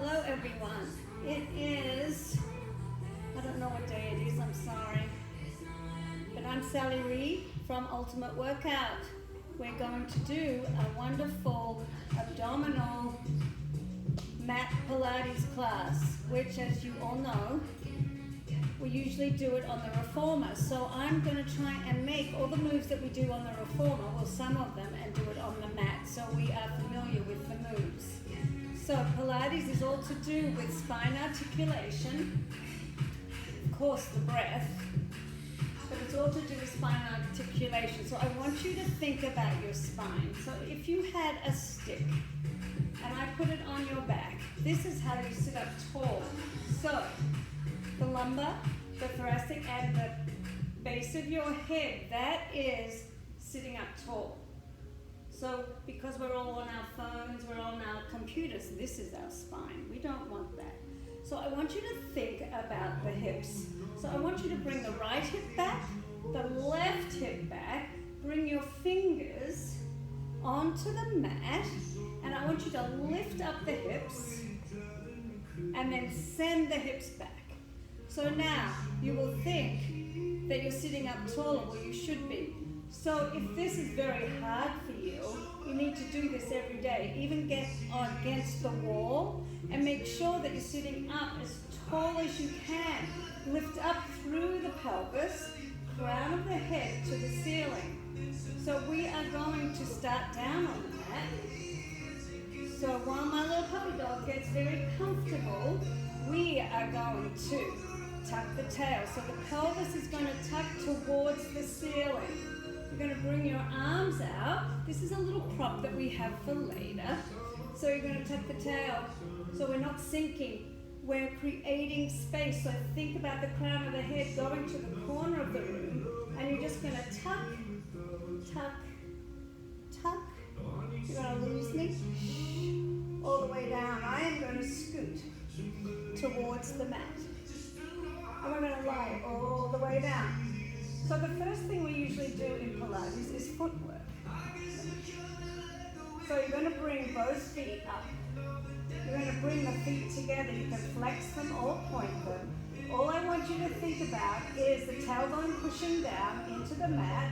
Hello everyone. It is, I don't know what day it is, I'm sorry. But I'm Sally Reed from Ultimate Workout. We're going to do a wonderful abdominal mat Pilates class, which as you all know, we usually do it on the reformer. So I'm going to try and make all the moves that we do on the reformer, well some of them, and do it on the mat so we are familiar with the moves. So Pilates is all to do with spine articulation, of course the breath, but it's all to do with spine articulation. So I want you to think about your spine. So if you had a stick and I put it on your back, this is how you sit up tall. So the lumbar, the thoracic, and the base of your head, that is sitting up tall. So because we're all on our phones, we're on our computers, this is our spine. We don't want that. So I want you to think about the hips. So I want you to bring the right hip back, the left hip back, bring your fingers onto the mat, and I want you to lift up the hips and then send the hips back. So now you will think that you're sitting up taller, well you should be. So if this is very hard for you, you need to do this every day. Even get against the wall and make sure that you're sitting up as tall as you can. Lift up through the pelvis, crown of the head to the ceiling. So we are going to start down on the mat. So while my little puppy dog gets very comfortable, we are going to tuck the tail. So the pelvis is going to tuck towards the ceiling. You're going to bring your arms out. This is a little prop that we have for later. So you're going to tuck the tail. So we're not sinking. We're creating space. So think about the crown of the head going to the corner of the room. And you're just going to tuck, tuck, tuck. You're going to lose me. All the way down. I am going to scoot towards the mat. And we're going to lie all the way down. So the first thing we usually do in Pilates is footwork. So you're going to bring both feet up. You're going to bring the feet together. You can flex them or point them. All I want you to think about is the tailbone pushing down into the mat.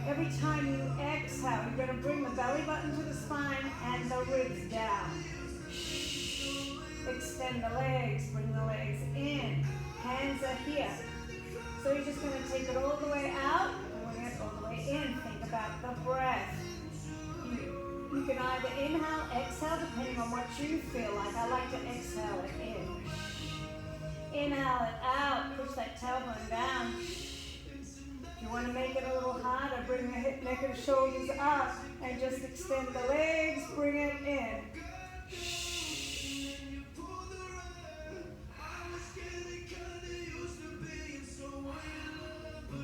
Every time you exhale, you're going to bring the belly button to the spine and the ribs down. Extend the legs, bring the legs in. Hands are here. So you're just going to take it all the way out, bring it all the way in. Think about the breath. You can either inhale, exhale, depending on what you feel like. I like to exhale it in. Inhale it out, push that tailbone down. If you want to make it a little harder, bring the hip, neck, and shoulders up, and just extend the legs, bring it in.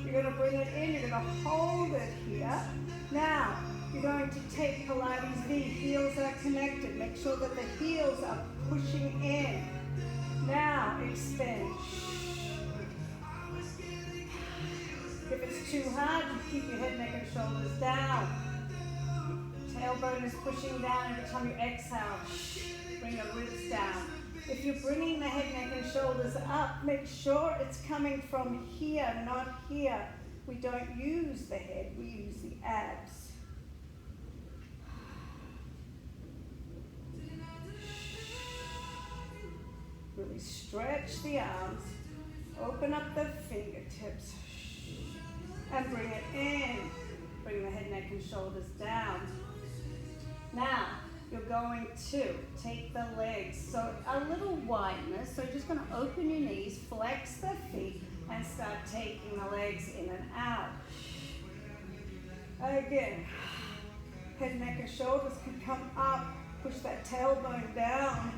You're going to bring it in, you're going to hold it here. Now, you're going to take Pilates V, heels are connected. Make sure that the heels are pushing in. Now, extend. If it's too hard, you keep your head, neck, and shoulders down. Tailbone is pushing down every time you exhale. Bring the ribs down. If you're bringing the head, neck, and shoulders up, make sure it's coming from here, not here. We don't use the head, we use the abs. Really stretch the arms, open up the fingertips, and bring it in. Bring the head, neck, and shoulders down. Now, you're going to take the legs, so a little wideness, so you're just going to open your knees, flex the feet, and start taking the legs in and out. Again, head, neck, and shoulders can come up, push that tailbone down.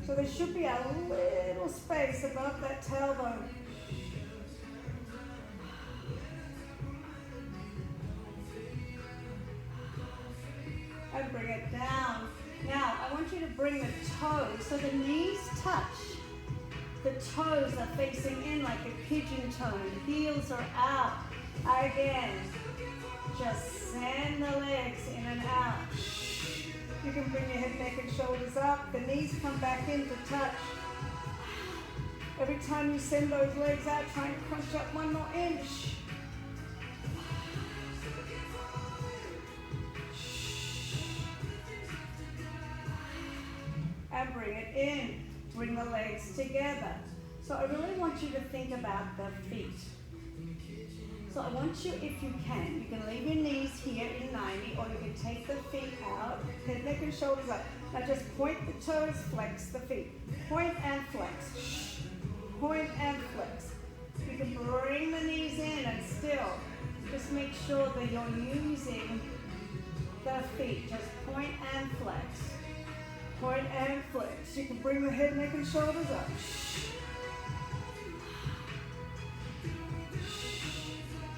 So there should be a little space above that tailbone. And bring it down. Now, I want you to bring the toes, so the knees touch. The toes are facing in like a pigeon toe. Heels are out. Again, just send the legs in and out. You can bring your head, neck, and shoulders up. The knees come back in to touch. Every time you send those legs out, try and crunch up one more inch. And bring it in. Bring the legs together. So I really want you to think about the feet. So I want you, if you can leave your knees here in 90, or you can take the feet out, head, neck, and shoulders up. Now just point the toes, flex the feet. Point and flex. Point and flex. You can bring the knees in and still just make sure that you're using the feet. Just point and flex. Point and flex. You can bring the head, neck, and shoulders up.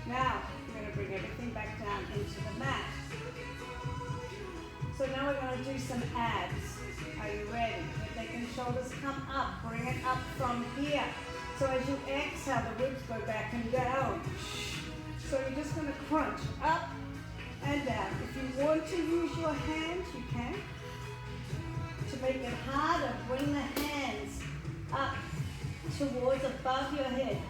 Now, we're going to bring everything back down into the mat. So now we're going to do some abs. Are you ready? Head, neck, and shoulders come up. Bring it up from here. So as you exhale, the ribs go back and down. So you're just going to crunch up and down. If you want to use your hands, you can. To make it harder, bring the hands up towards above your head.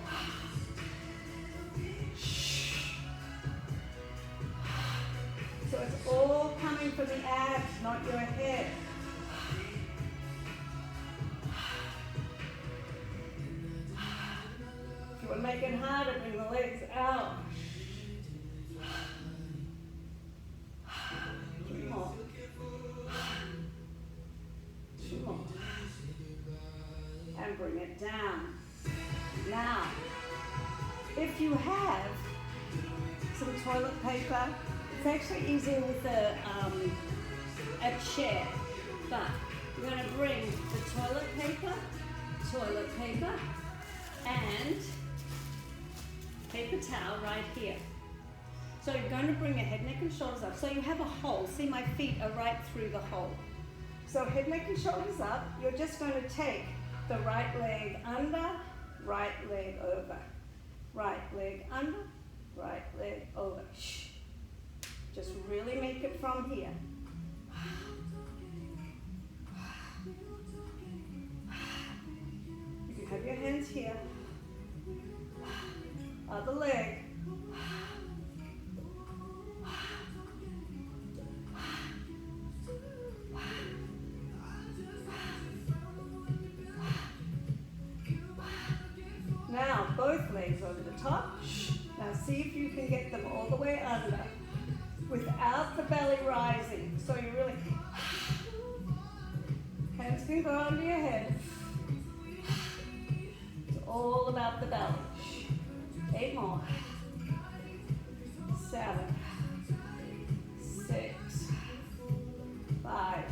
So it's all coming from the abs, not your head. If you want to make it harder, bring the legs out. 3 more. 2 more. And bring it down. Now, if you have some toilet paper, it's actually easier with a chair, but you're going to bring the toilet paper, and paper towel right here. So you're going to bring your head, neck, and shoulders up. So you have a hole. See, my feet are right through the hole. So head, neck, and shoulders up. You're just going to take the right leg under, right leg over. Right leg under, right leg over. Shh. Just really make it from here. You can have your hands here. Other leg. Now, both legs over the top. Now see if you can get them all the way under without the belly rising. So you really, hands can go under your head. It's all about the belly. 8 more. 7, 6, 5,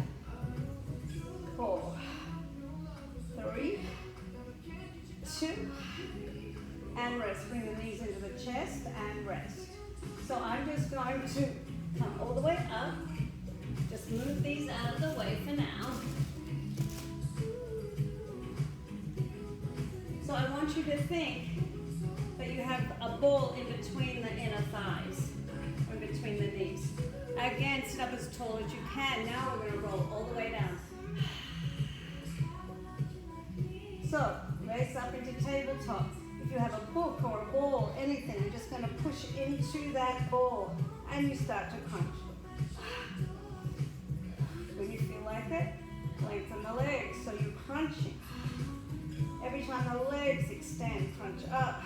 4, 3, 2, and rest. Bring the knees into the chest and rest. So I'm just going to come all the way up. Just move these out of the way for now. So I want you to think that you have a ball in between the inner thighs, or in between the knees. Again, sit up as tall as you can. Now we're going to roll all the way down. So, legs up into tabletop. If you have a book or a ball, anything, you're just going to push into that ball and you start to crunch. When you feel like it, lengthen the legs so you're crunching. Every time the legs extend, crunch up.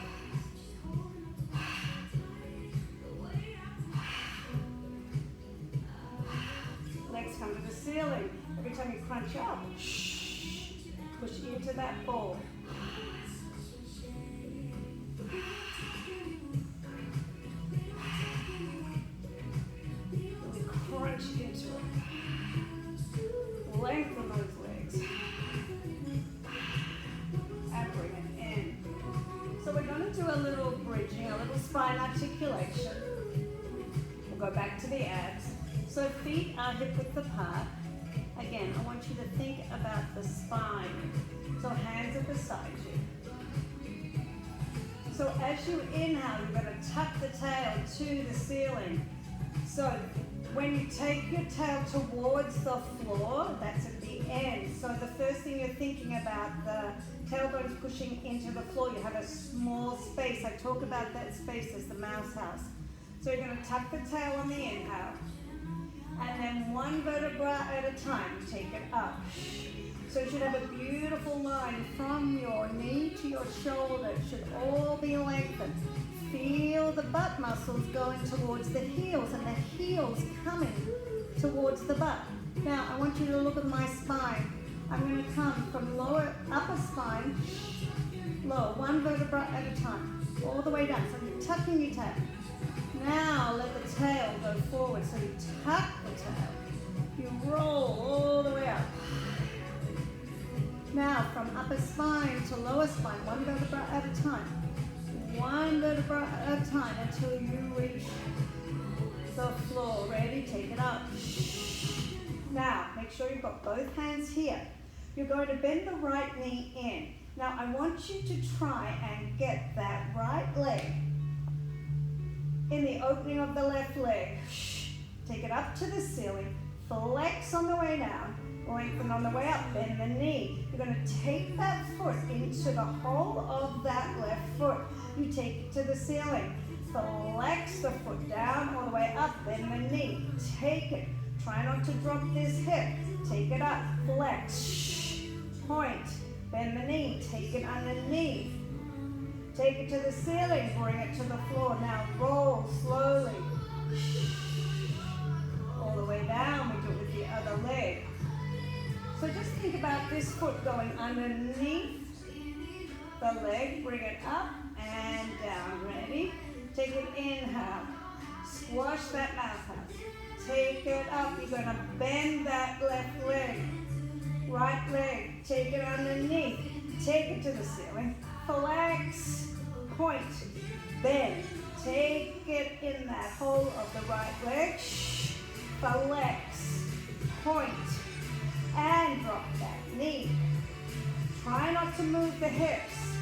Legs come to the ceiling. Every time you crunch up, push into that ball. Crunch into it. Lengthen those legs. And bring it in. So we're going to do a little bridging, a little spine articulation. We'll go back to the abs. So feet are hip width apart. Again, I want you to think about the spine. So hands are beside you. So as you inhale, you're going to tuck the tail to the ceiling. So when you take your tail towards the floor, that's at the end. So the first thing you're thinking about, the tailbone's pushing into the floor. You have a small space. I talk about that space as the mouse house. So you're going to tuck the tail on the inhale. And then one vertebra at a time, take it up. So you should have a beautiful line from your knee to your shoulder. It should all be lengthened. Feel the butt muscles going towards the heels and the heels coming towards the butt. Now I want you to look at my spine. I'm going to come from upper spine, lower, one vertebra at a time, all the way down. So you're tucking your tail. Now let the tail go forward. So you tuck the tail. You roll all the way up. Now from upper spine to lower spine, one vertebra at a time. One vertebra at a time until you reach the floor. Ready? Take it up. Now make sure you've got both hands here. You're going to bend the right knee in. Now I want you to try and get that right leg in the opening of the left leg. Take it up to the ceiling. Flex on the way down. Lengthen on the way up. Bend the knee. You're going to take that foot into the hole of that left foot. You take it to the ceiling. Flex the foot down all the way up. Bend the knee. Take it. Try not to drop this hip. Take it up. Flex. Point. Bend the knee. Take it underneath. Take it to the ceiling, bring it to the floor. Now roll slowly. All the way down, we do it with the other leg. So just think about this foot going underneath the leg. Bring it up and down. Ready? Take an inhale. Squash that mouse house. Take it up. You're going to bend that left leg. Right leg. Take it underneath. Take it to the ceiling. Flex. Point, bend, take it in that hole of the right leg, flex, point, and drop that knee. Try not to move the hips,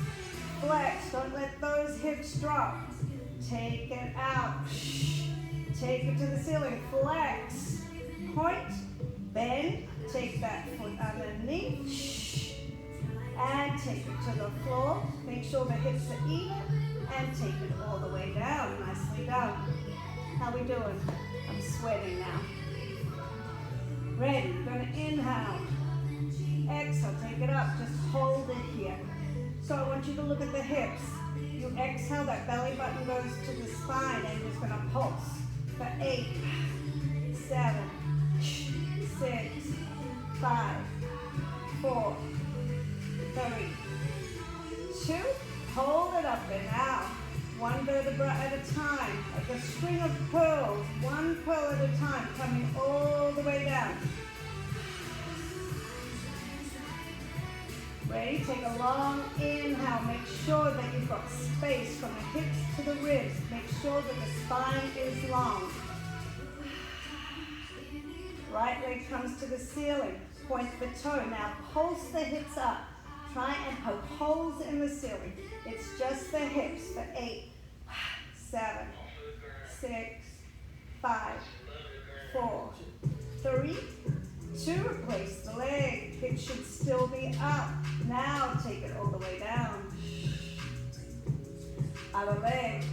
flex, don't let those hips drop. Take it out, take it to the ceiling, flex, point, bend, take that foot underneath, and take it to the floor. Make sure the hips are even and take it all the way down. Nicely done. How we doing? I'm sweating now. Ready? We're going to inhale. Exhale. Take it up. Just hold it here. So I want you to look at the hips. You exhale. That belly button goes to the spine and you're just going to pulse for 8, 7, 6, 5, 4, 3, 2, hold it up and out. One vertebra at a time, like a string of pearls, one pearl at a time, coming all the way down. Ready? Take a long inhale. Make sure that you've got space from the hips to the ribs. Make sure that the spine is long. Right leg comes to the ceiling. Point the toe. Now pulse the hips up. Try and poke holes in the ceiling. It's just the hips for 8, 7, 6, 5, 4, 3, 2. Replace the leg. Hip should still be up. Now take it all the way down. Other leg.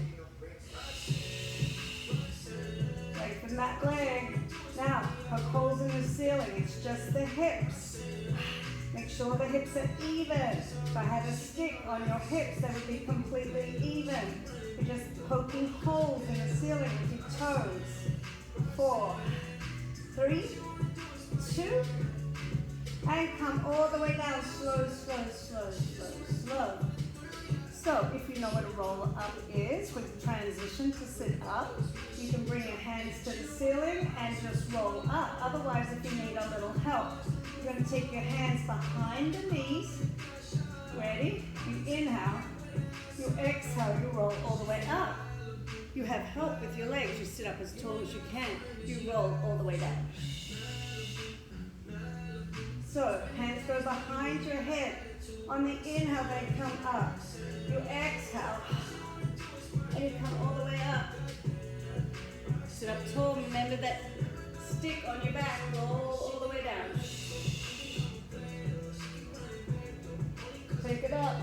Lengthen that leg. Now poke holes in the ceiling. It's just the hips. Make sure the hips are even. If I had a stick on your hips, they would be completely even. You're just poking holes in the ceiling with your toes. 4, 3, 2, and come all the way down. Slow, slow, slow, slow, slow. So if you know what a roll up is, with the transition to sit up, you can bring your hands to the ceiling and just roll up. Otherwise, if you need a little help, you're going to take your hands behind the knees. Ready? You inhale. You exhale. You roll all the way up. You have help with your legs. You sit up as tall as you can. You roll all the way down. So hands go behind your head. On the inhale, they come up. You exhale. And you come all the way up. Sit up tall. Remember that stick on your back, roll all the way down. Take it up.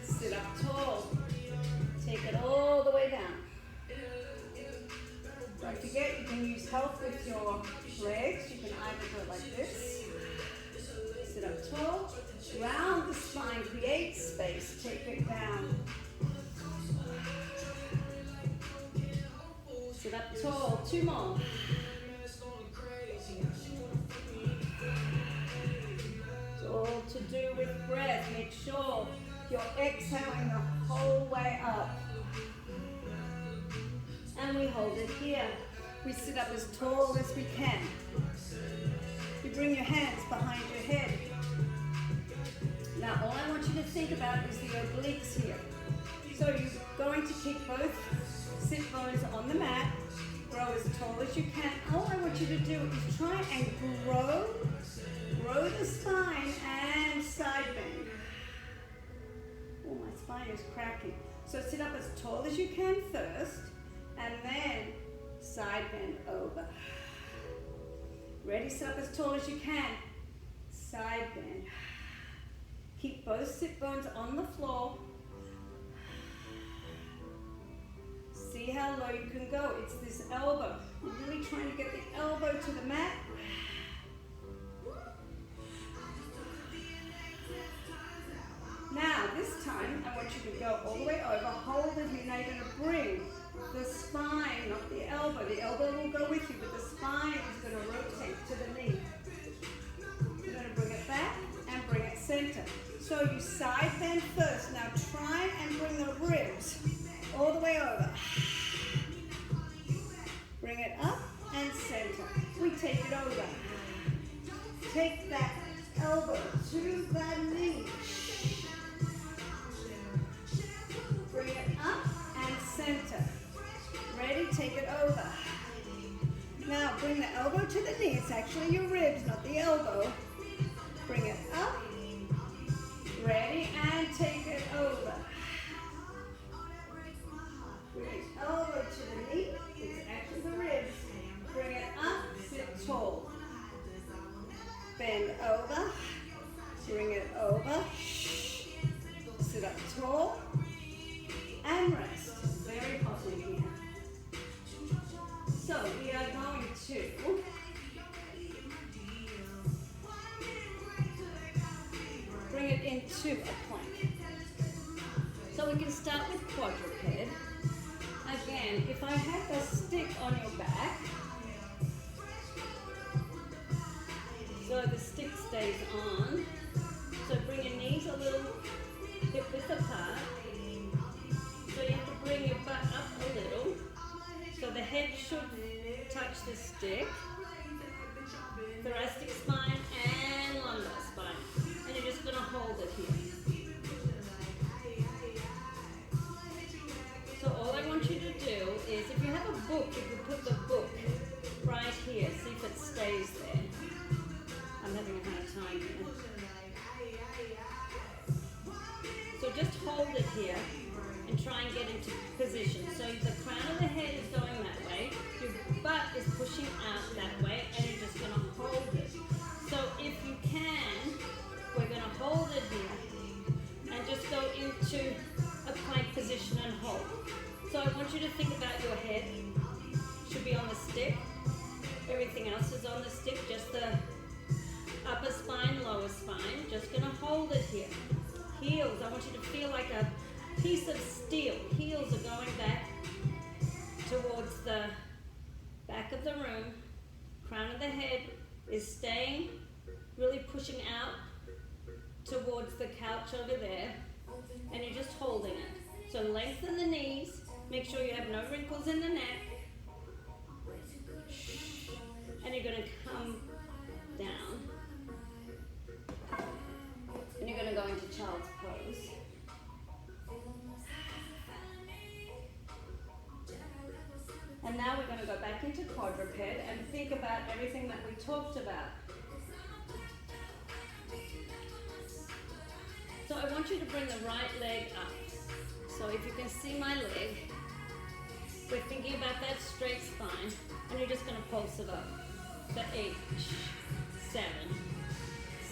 Sit up tall. Take it all the way down. Don't forget, you can use help with your legs. You can either go like this. Sit up tall. Round the spine, create space. Take it down. Sit up tall. 2 more. It's all to do with breath. Make sure you're exhaling the whole way up. And we hold it here. We sit up as tall as we can. You bring your hands behind your head. Now all I want you to think about is the obliques here. So you're going to keep both sit bones on the mat, grow as tall as you can. All I want you to do is try and grow the spine and side bend. Oh, my spine is cracking. So sit up as tall as you can first, and then side bend over. Ready, sit up as tall as you can. Side bend. Keep both sit bones on the floor. See how low you can go. It's this elbow. You're really trying to get the elbow to the mat. Now, this time, I want you to go all the way over. Hold it here. Now you're going to bring the spine, not the elbow. The elbow will go with you, but the spine is going to rotate to the knee. You're going to bring it back and bring it center. So you side bend first. Now try and bring the ribs all the way over. Bring it up and center. We take it over. Take that elbow to the knee. Bring it up and center. Ready? Take it over. Now bring the elbow to the knee. It's actually your ribs, not the elbow. Bring it up. Ready? And take it over. Bring the elbow to the knee. It's actually the ribs. Bring it up. Sit tall. Bend over. Bring it over. Sit up tall. And rest. Very hot in here. So we are going to bring it into a plank. So we can start with quadruped. Again, if I have the stick on your back, so the stick stays on. So bring your knees a little hip width apart. So you have to bring your butt up a little. So the head should touch the stick. Thoracic spine and lumbar spine. And you're just going to hold it here. So all I want you to do is, if you have a book, you can put the book right here. See if it stays there. I'm having a hard time here. So just hold it here and try and get into position. So the crown of the head is going that way, your butt is pushing out that way, and you're just going to hold it. So if you can, we're going to hold it here and just go into a plank position and hold. So I want you to think about your head. Should be on the stick. Everything else is on the stick, just the upper spine, lower spine. Just going to hold it here. Heels, I want you to feel like a piece of steel. Heels are going back towards the back of the room. Crown of the head is staying, really pushing out towards the couch over there, and you're just holding it. So lengthen the knees, make sure you have no wrinkles in the neck, and you're going to come down, and you're going to go into child's pose. And now we're going to go back into quadruped and think about everything that we talked about. So I want you to bring the right leg up. So if you can see my leg, We're thinking about that straight spine, and you're just going to pulse it up. So 8, 7,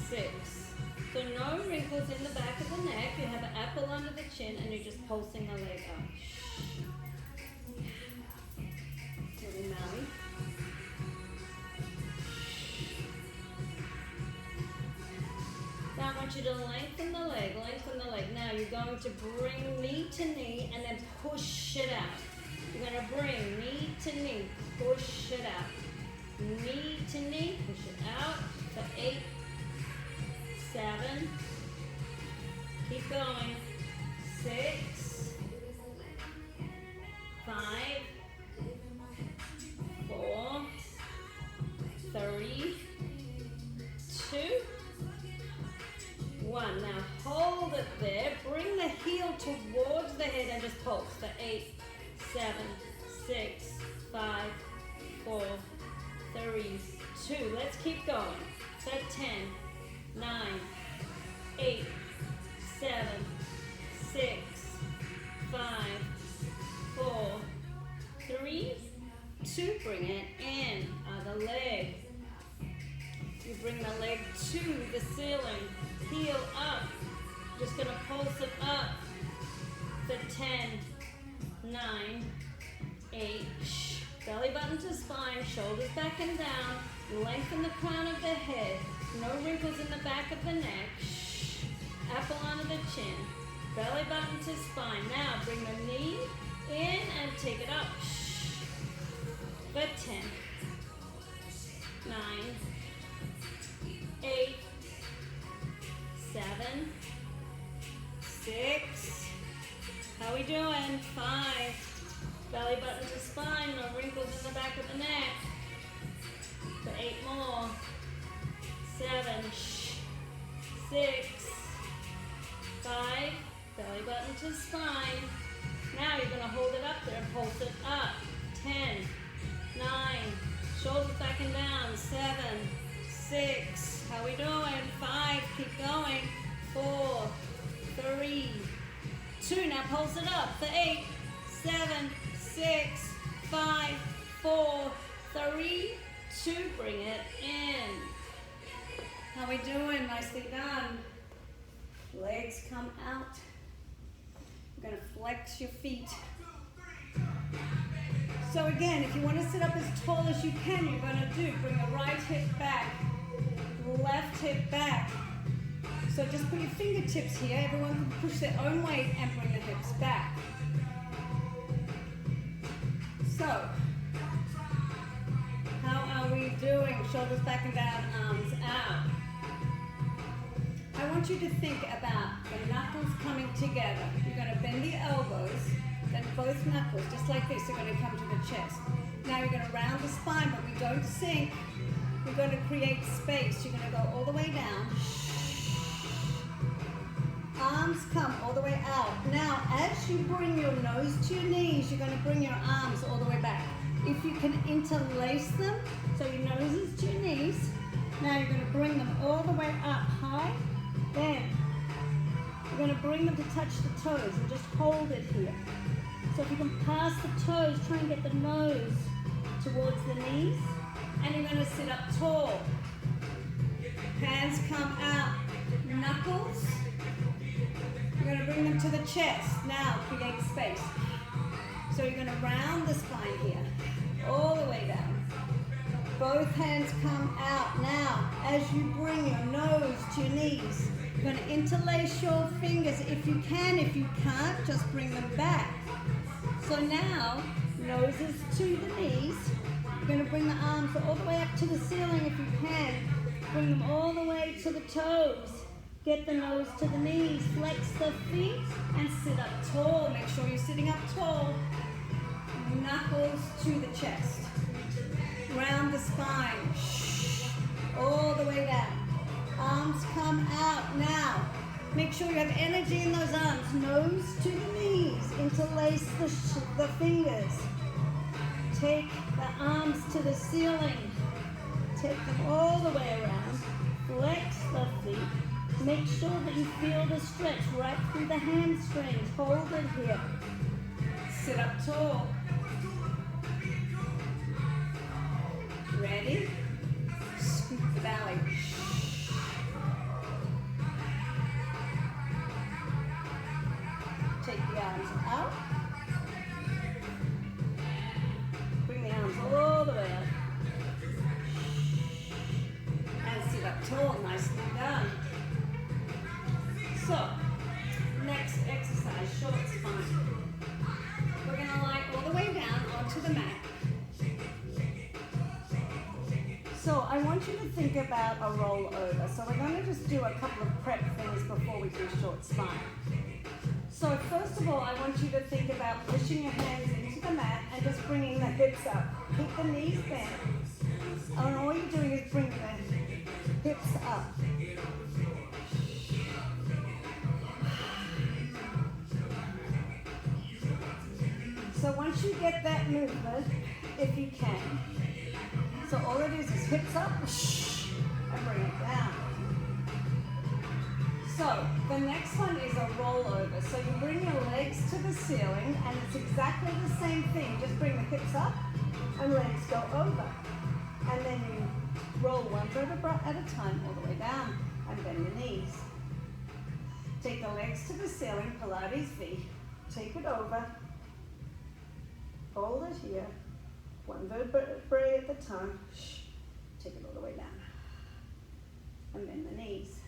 6. So no wrinkles in the back of the neck. You have an apple under the chin, and you're just pulsing the leg up. Little Maui. Now I want you to lengthen the leg, lengthen the leg. Now you're going to bring knee to knee and then push it out. You're going to bring knee to knee, push it out. Knee to knee, push it out. So 8, 7, keep going. 6, 5, 4, 3, 2, 1. Now hold it there. Bring the heel towards the head and just pulse. For 8, 7, 6, 5, 4, 3, 2. Let's keep going. So 10, 9, 8, 7, 6, 5, 4, 3, 2. Bring it in. Other leg. You bring the leg to the ceiling. Heel up. Just going to pulse it up for 10, 9, 8. Belly button to spine, shoulders back and down. Lengthen the crown of the head. No wrinkles in the back of the neck. Apple under the chin. Belly button to spine. Now bring the knee in and take it up. For 10, 9, 8, 7, 6. How we doing? 5. Belly button to spine. No wrinkles in the back of the neck. For 8 more. 7, 6, 5. Belly button to spine. Now you're going to hold it up there and pulse it up. 10, 9. Shoulders back and down. 7, 6. How we doing? 5. Keep going. 4, 3, 2. Now pulse it up for 8, 7, 6, 5, 4, 3, 2. Bring it in. How we doing? Nicely done. Legs come out. You're going to flex your feet. So again, if you want to sit up as tall as you can, you're going to bring the right hip back, left hip back. So just put your fingertips here. Everyone can push their own weight and bring the hips back. So, how are we doing? Shoulders back and down, arms out. I want you to think about the knuckles coming together. You're going to bend the elbows, then both knuckles, just like this, are going to come to the chest. Now you're going to round the spine, but we don't sink. We're going to create space. You're going to go all the way down. Arms come all the way out. Now, as you bring your nose to your knees, you're going to bring your arms all the way back. If you can interlace them, so your nose is to your knees, now you're going to bring them all the way up high. Then, you're going to bring them to touch the toes and just hold it here. So if you can pass the toes, try and get the nose towards the knees. And you're going to sit up tall. Hands come out. Knuckles. You're going to bring them to the chest. Now, create space. So you're going to round the spine here. All the way down. Both hands come out. Now, as you bring your nose to your knees, you're going to interlace your fingers if you can. If you can't, just bring them back. So now, noses to the knees. You're going to bring the arms all the way up to the ceiling if you can. Bring them all the way to the toes. Get the nose to the knees. Flex the feet and sit up tall. Make sure you're sitting up tall. Knuckles to the chest. Round the spine. All the way down. Arms come out now. Make sure you have energy in those arms. Nose to the knees. Interlace the fingers. Take the arms to the ceiling. Take them all the way around. Flex the feet. Make sure that you feel the stretch right through the hamstrings. Hold it here. Sit up tall. Ready? Scoop the belly. Take the arms out. Bring the arms all the way up. And sit up tall, nicely done. So, next exercise, short spine. We're going to lie all the way down onto the mat. So I want you to think about a roll over. So we're going to just do a couple of prep things before we do short spine. So first of all, I want you to think about pushing your hands into the mat and just bringing the hips up. Keep the knees bent. And all you're doing is bring the hips up. So once you get that movement, if you can, so all it is hips up and bring it down. So the next one is a rollover. So you bring your legs to the ceiling and it's exactly the same thing. Just bring the hips up and legs go over. And then you roll one vertebra at a time all the way down and bend your knees. Take the legs to the ceiling, Pilates V. Take it over. Hold it here. One vertebrae at the time. Take it all the way down. And bend the knees.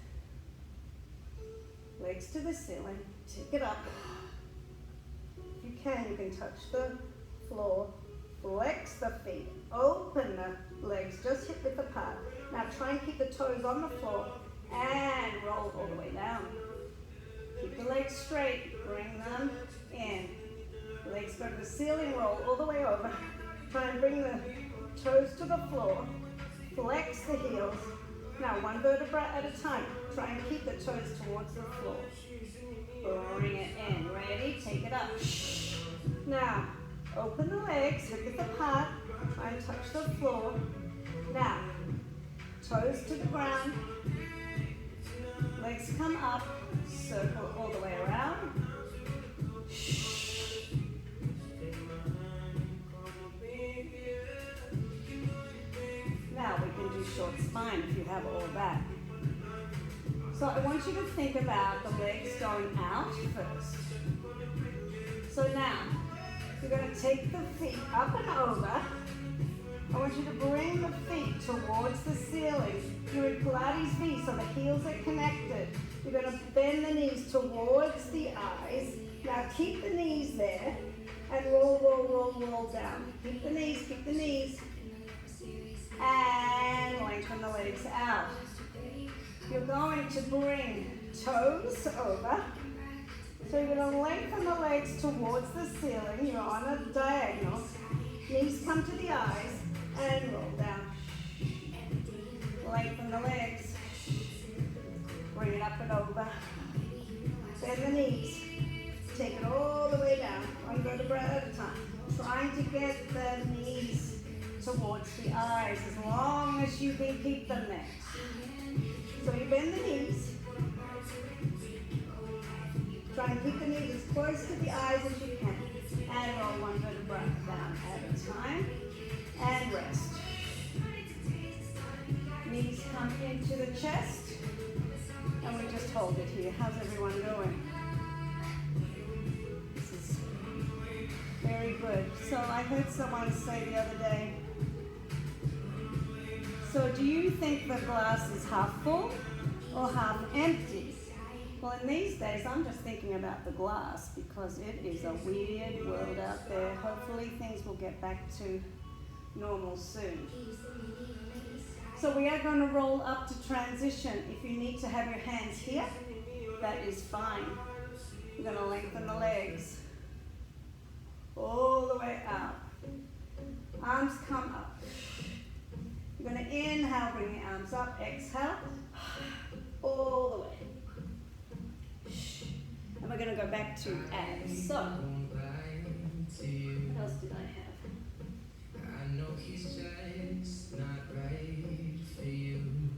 Legs to the ceiling. Take it up. If you can touch the floor. Flex the feet. Open the legs just hip width apart. Now try and keep the toes on the floor and roll all the way down. Keep the legs straight. Bring them in. Legs go to the ceiling, roll all the way over. Try and bring the toes to the floor. Flex the heels. Now one vertebra at a time. Try and keep the toes towards the floor. Bring it in. Ready? Take it up. Now, open the legs, hip width apart. Try and touch the floor. Now, toes to the ground. Legs come up. Circle all the way around. Now we can do short spine if you have all that. So I want you to think about the legs going out first. So now, you're going to take the feet up and over. I want you to bring the feet towards the ceiling. You're in Pilates V, so the heels are connected. You're going to bend the knees towards the eyes. Now keep the knees there and roll, roll, roll, roll down. Keep the knees. And lengthen the legs out. You're going to bring toes over. So you're going to lengthen the legs towards the ceiling. You're on a diagonal. Knees come to the eyes and roll down. Lengthen the legs. Bring it up and over. Bend the knees. Take it all the way down. One vertebra at a time. Trying to get the knees towards the eyes as long as you can keep them there. So you bend the knees. Try and keep the knees as close to the eyes as you can. And roll one vertebra down at a time. And rest. Knees come into the chest. And we just hold it here. How's everyone doing? This is very good. So I heard someone say the other day, so do you think the glass is half full or half empty? Well, in these days, I'm just thinking about the glass because it is a weird world out there. Hopefully things will get back to normal soon. So we are going to roll up to transition. If you need to have your hands here, that is fine. You're going to lengthen the legs all the way out. Arms come up. You're going to inhale, bring the arms up. Exhale, all the way. And we're going to go back to abs. So, what else did I have?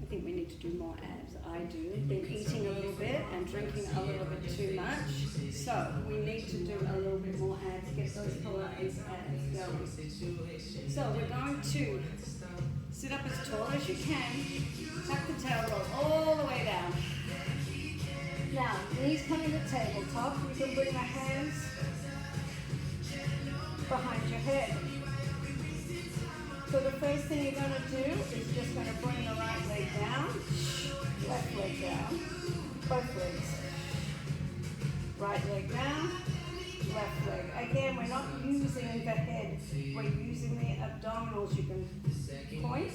I think we need to do more abs. I do. I've been eating a little bit and drinking a little bit too much. So we need to do a little bit more abs, get those Pilates abs going. So we're going to Sit up as tall as you can. Tuck the tail roll all the way down. Now, knees come in the tabletop. You can bring the hands behind your head. So the first thing you're going to do is just going to bring the right leg down, left leg down, both legs. Right leg down, left leg. Again, we're not using the head, we're using the abdominals. You can point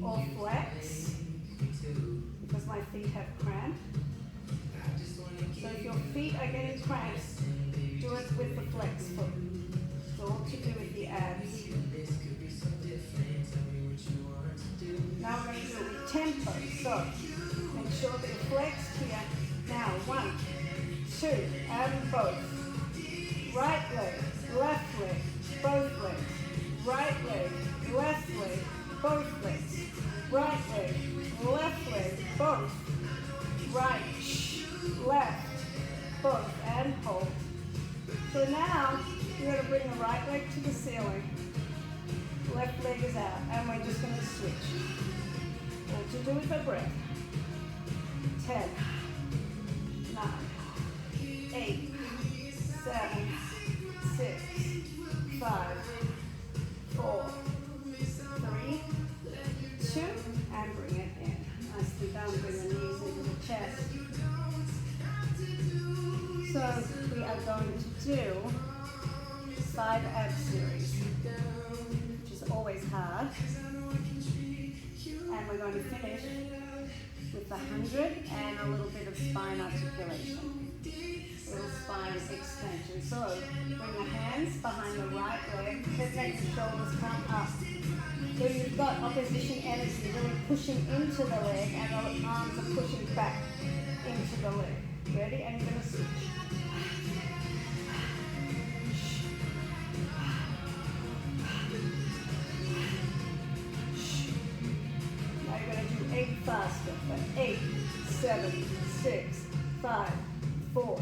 or flex, because my feet have cramp. So if your feet are getting cramped, do it with the flex foot. It's all to do with the abs. Now we're going to do it with tempo. So make sure that you're flexed here. Now 1, 2, and both. Right leg, left leg, both legs. Right leg, left leg, both legs. Right leg, left leg, both. Right, left, both, and hold. So now you're going to bring the right leg to the ceiling. Left leg is out, and we're just going to switch. All to do with the breath. 10, 9, 8, 7, 6, 5, 4, 3, 2, and bring it in. Nicely done. Bring the knees into the chest. So we are going to do 5 ab series, which is always hard. And we're going to finish with the 100 and a little bit of spine articulation. Little spine extension. So bring the hands behind the right leg, head, neck, and shoulders come up. So you've got opposition energy really pushing into the leg, and the arms are pushing back into the leg. Ready? And you're going to switch. Now you're going to do 8 faster. 8, 7, 6, 5, 4,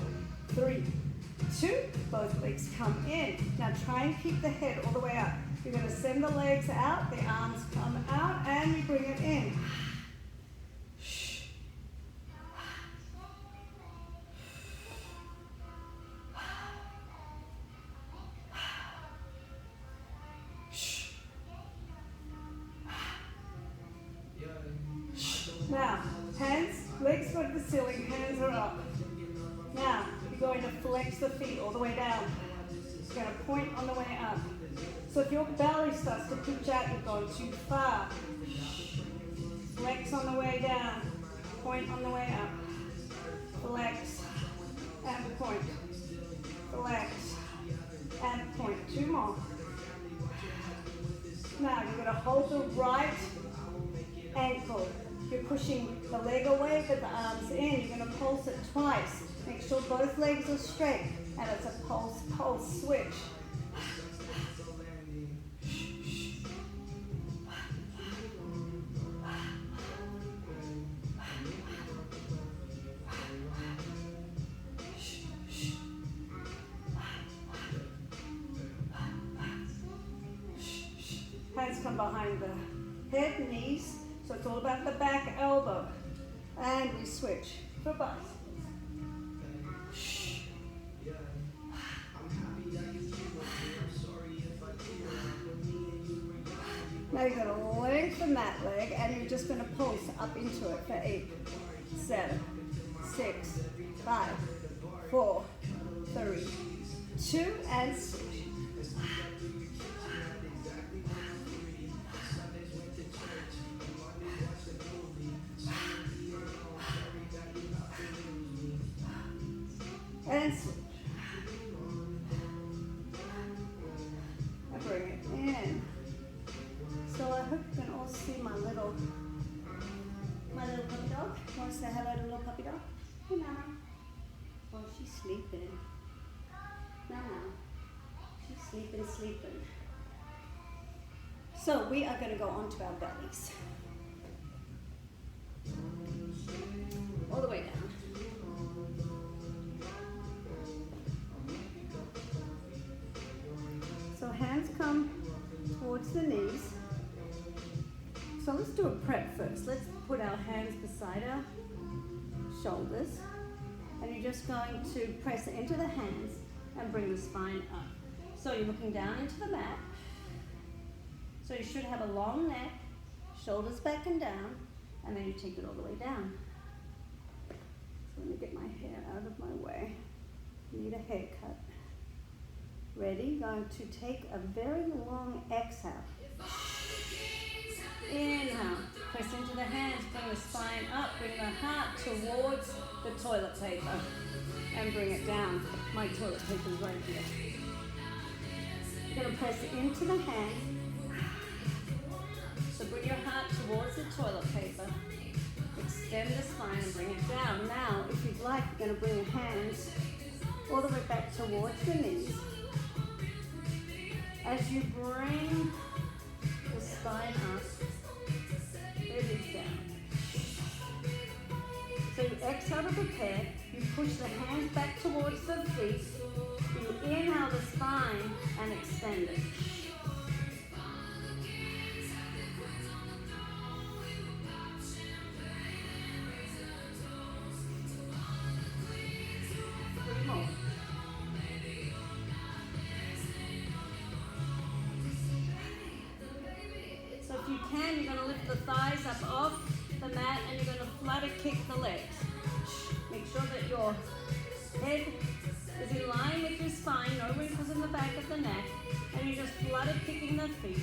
3, 2. Both legs come in. Now try and keep the head all the way up. You're going to send the legs out, the arms come out, and you bring it in. Now, hands, legs go to the ceiling, hands are up. Now, you're going to flex the feet all the way down. You're going to point on the way up. So if your belly starts to pitch out, you've gone too far. Flex on the way down, point on the way up. Flex and point. Flex and point. 2 more. Now you're going to hold the right ankle. You're pushing the leg away, but the arms in. You're going to pulse it twice. Make sure both legs are straight, and it's a pulse, pulse switch. Hands come behind the head, knees. So it's all about the back elbow. And we switch for both. Now you're going to lengthen that leg, and you're just going to pulse up into it for 8, 7, 6, 5, 4, 3, 2, and switch. And switch. I bring it in. So I hope you can all see my little puppy dog. Want to say hello to little puppy dog? Hey, Mama. Oh, she's sleeping. Mama. She's sleeping. So we are going to go on to our bellies. All the way down. So hands come towards the knees. So let's do a prep first. Let's put our hands beside our shoulders. And you're just going to press it into the hands and bring the spine up. So you're looking down into the mat. So you should have a long neck, shoulders back and down, and then you take it all the way down. So let me get my hair out of my way. Need a haircut. Ready? Going to take a very long exhale. Inhale. Press into the hands, bring the spine up, bring the heart towards the toilet paper, and bring it down. My toilet paper is right here. You're going to press it into the hand. So bring your heart towards the toilet paper. Extend the spine and bring it down. Now, if you'd like, you're going to bring your hands all the way back towards your knees. As you bring the spine up, release down. So you exhale to prepare. You push the hands back towards the feet. You inhale the spine and extend it. More. So if you can, you're going to lift the thighs up off the mat and you're going to flutter kick the legs. Make sure that your head is in line with your spine, no wrinkles in the back of the neck, and you're just flutter kicking the feet.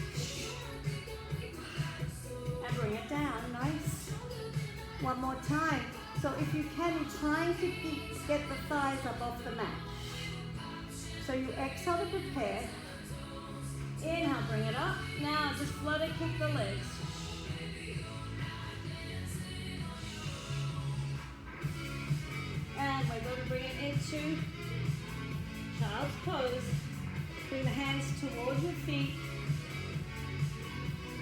And bring it down, nice. One more time. So if you can, you're trying to get the thighs up off the mat. So you exhale to prepare. Inhale, bring it up. Now just flutter kick the legs. And we're going to bring it into child's pose. Bring the hands towards your feet.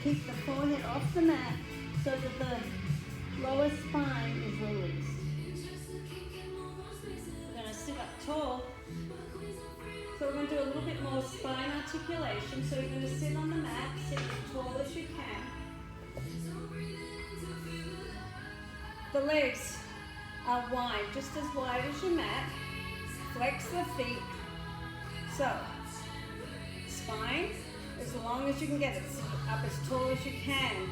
Keep the forehead off the mat so that the lower spine is released. We're going to sit up tall. So we're going to do a little bit more spine articulation. So you're going to sit on the mat, sit as tall as you can. The legs are wide, just as wide as your mat. Flex the feet. So, spine as long as you can get it, up as tall as you can.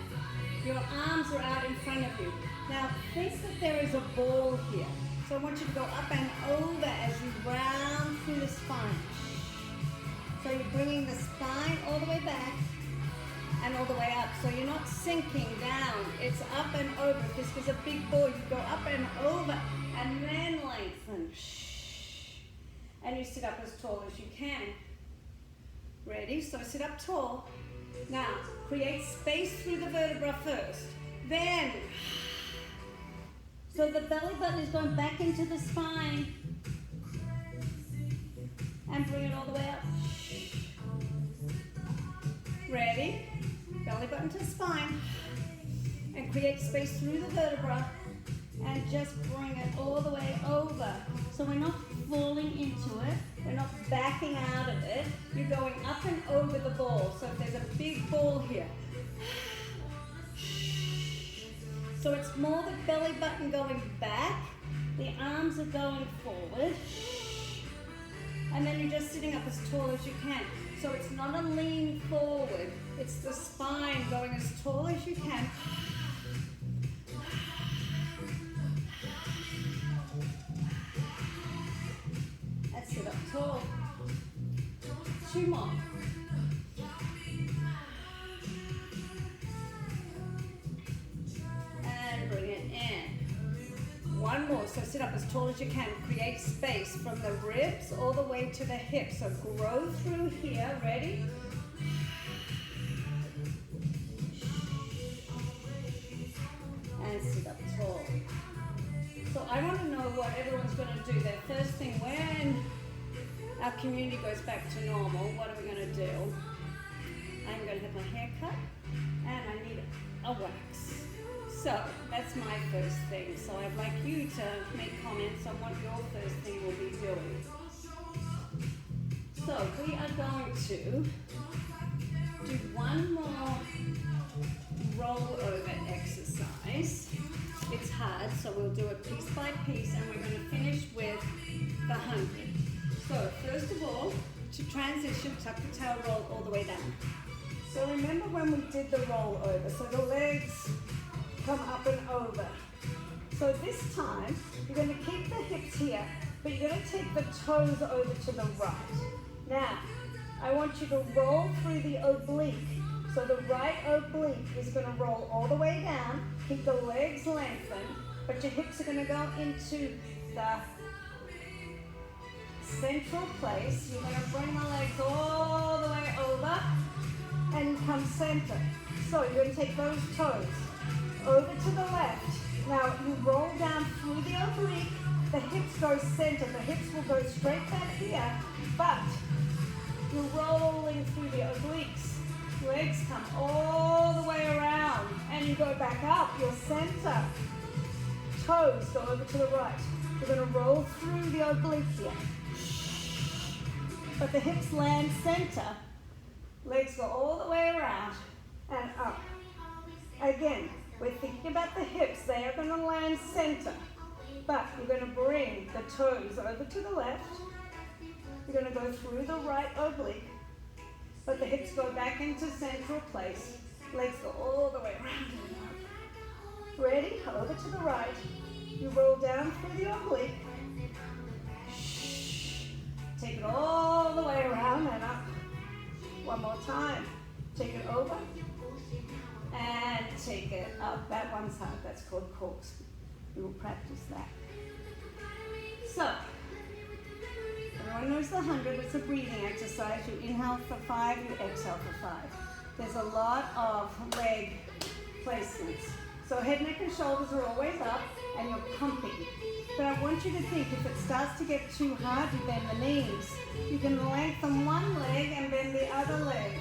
Your arms are out in front of you. Now think that there is a ball here. So I want you to go up and over as you round through the spine. So you're bringing the spine all the way back and all the way up. So you're not sinking down. It's up and over. If this was a big ball, you go up and over and then lengthen. And you sit up as tall as you can. Ready? So sit up tall. Now, create space through the vertebra first. Then, so the belly button is going back into the spine. And bring it all the way up. Ready? Belly button to spine. And create space through the vertebra. And just bring it all the way over. So we're not falling into it. We're not backing out of it. You're going up and over the ball. So if there's a big ball here. So it's more the belly button going back. The arms are going forward. And then you're just sitting up as tall as you can. So it's not a lean forward. It's the spine going as tall as you can. Let's sit up tall. 2 more. And bring it in. 1 more. So sit up as tall as you can. Create space from the ribs all the way to the hips. So grow through here. Ready? And sit up tall. So I want to know what everyone's going to do. Their first thing, when our community goes back to normal, what are we going to do? I'm going to have my hair cut and I need a wax. So that's my first thing. So I'd like you to make comments on what your first thing will be doing. So we are going to do 1 more roll over exercise. It's hard, so we'll do it piece by piece, and we're going to finish with the 100. So first of all, to transition, tuck the tail, roll all the way down. So remember when we did the roll over, so the legs come up and over. So this time, you're going to keep the hips here, but you're going to take the toes over to the right. Now, I want you to roll through the oblique. So the right oblique is going to roll all the way down. Keep the legs lengthened, but your hips are going to go into the central place. You're going to bring the legs all the way over and come center. So you're going to take those toes over to the left. Now you roll down through the oblique. The hips go center. The hips will go straight back here, but you're rolling through the obliques. Legs come all the way around, and you go back up. Your center. Toes go over to the right. You're going to roll through the oblique here. But the hips land center. Legs go all the way around and up. Again, we're thinking about the hips. They are going to land center. But you're going to bring the toes over to the left. You're going to go through the right oblique. But the hips go back into central place. Legs go all the way around and up. Ready? Over to the right. You roll down through the oblique. Take it all the way around and up. One more time. Take it over. And take it up. That one's hard. That's called corkscrew. We will practice that. So, everyone knows the 100. It's a breathing exercise. You inhale for 5, you exhale for 5. There's a lot of leg placements. So head, neck, and shoulders are always up, and you're pumping. But I want you to think, if it starts to get too hard, you bend the knees. You can lengthen one leg and bend the other leg.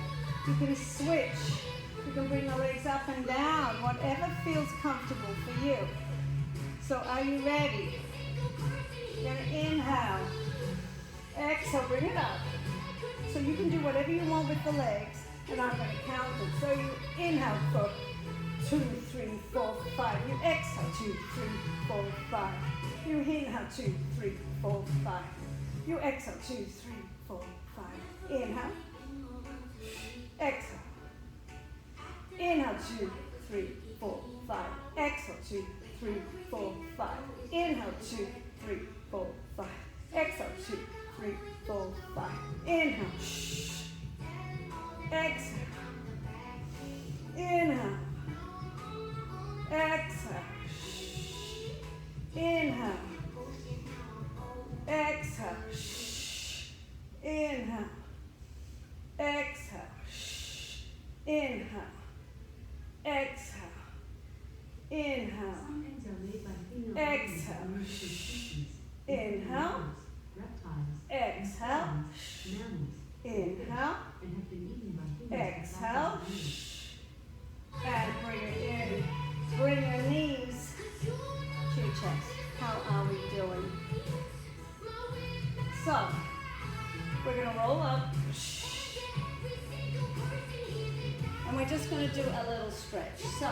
You can switch. You can bring the legs up and down, whatever feels comfortable for you. So are you ready? You're going to inhale. Exhale, bring it up. So you can do whatever you want with the legs, and I'm going to count it. So you inhale for 2, 3, 4, 5. You exhale 2, 3, 4, 5. You inhale 2, 3, 4, 5. You exhale 2, 3, 4, 5. Inhale. Exhale. Inhale 2, 3, 4, 5. Exhale 2, 3, 4, 5. Inhale 2, 3, 4, 5. Exhale 2, 3, 4, 5. Inhale. Exhale. Inhale. Exhale. Inhale. Exhale. Inhale. Exhale. Inhale. Exhale. Inhale. Exhale. Inhale. Exhale. Inhale. Exhale. And bring it in. Bring your knees to your chest. How are we doing? So, we're going to roll up. And we're just going to do a little stretch. So,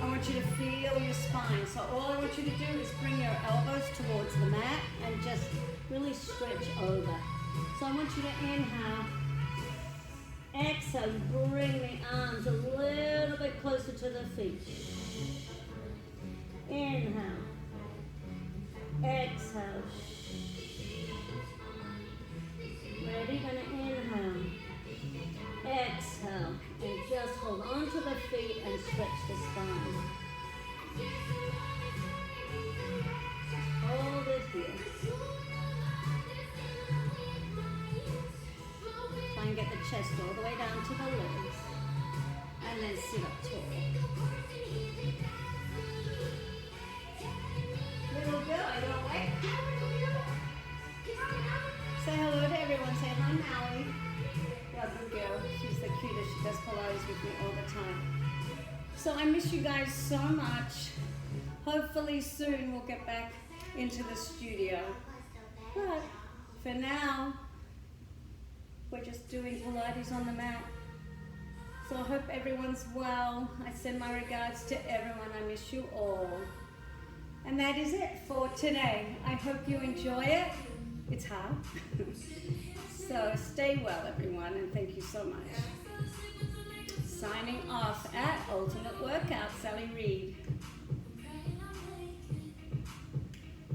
I want you to feel your spine. So all I want you to do is bring your elbows towards the mat and just really stretch over. So I want you to inhale. Exhale, bring the arms a little bit closer to the feet. Inhale. Exhale. Ready? Gonna inhale. Exhale. And just hold on to the feet and stretch the spine. Hold it here. Try and get the chest all the way down to the legs. And then sit up tall. Little girl, are you awake? Say hello to everyone. Say hi, Maui. Good girl. She's the cutest. She does Pilates with me all the time. So I miss you guys so much. Hopefully soon we'll get back into the studio. But for now, we're just doing Pilates on the mat. So I hope everyone's well. I send my regards to everyone. I miss you all. And that is it for today. I hope you enjoy it. It's hard. So stay well, everyone, and thank you so much. Signing off at Ultimate Workout, Sally Reed.